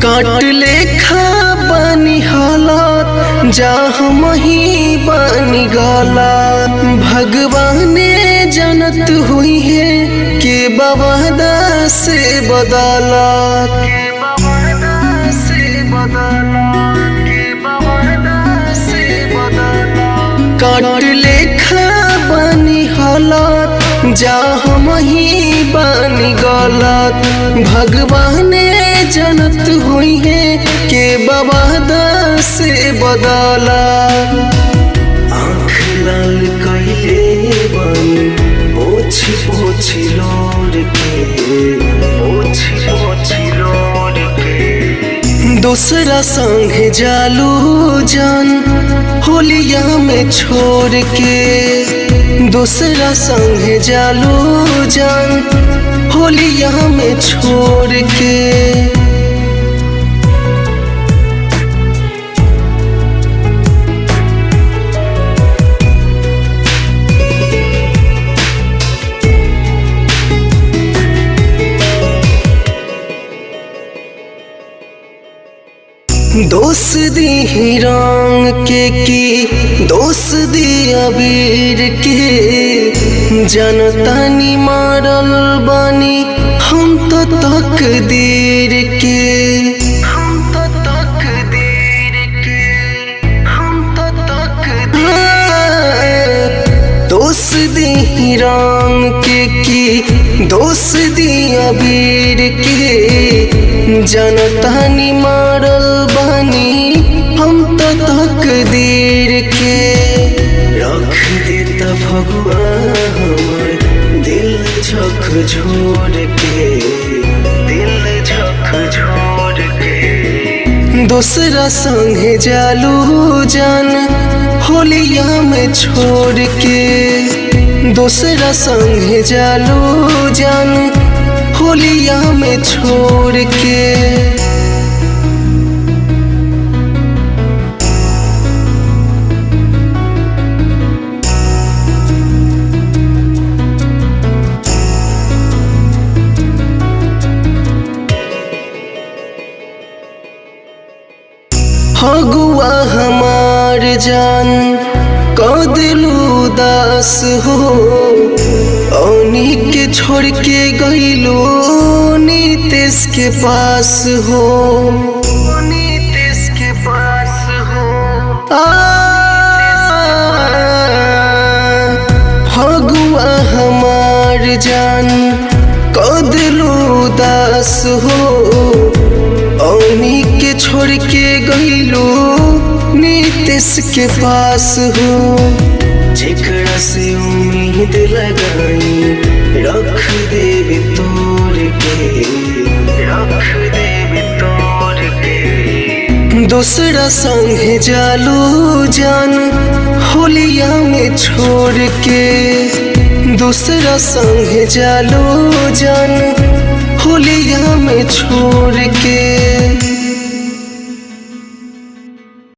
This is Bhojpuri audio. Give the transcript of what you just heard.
काट लेखा बनी हालात जा हम ही बनी गलत। भगवाने जनत हुई है के बवादा से बदलत। काट लेखा बनी हालात जा हम ही बनी गलत। भगवाने जनत हुई है के बवादा से बदलत। आँख लाल कइले बनी पोछी पोछी लोर के, दूसरा संग जालू जान होलिया में छोड़ के। दूसरा संग जालू जान होलिया में छोड़ के। दोष दी रंग के की दोष दी अबीर के। जनतानी मारल बानी हम तो तकदीर के। दोष दी रंग के की दोष दी अबीर के। जनतानी मारल बानी हम तो तकदीर के। रख देता भगवान हमर दिल झकझोर के, दूसरा संगे जालू जान होलिया में छोड़ के। दूसरा संगे जालू जान होलिया में छोड़ के। फगुआ हमार जान कह दिलू दास हो। औनी के छोड़ के गईलो नीतीश के पास हो। फगुआ हमार जान कह दिलू दास हो। औनी के छोड़ के गईलो नीतीश के पास हो। जेकरा से उम्मीद लगाई रख देवे तोड़ के, दूसरा संगे जालू जान होलिया में छोड़ के। दूसरा संगे जालू जान होलिया में छोड़ के।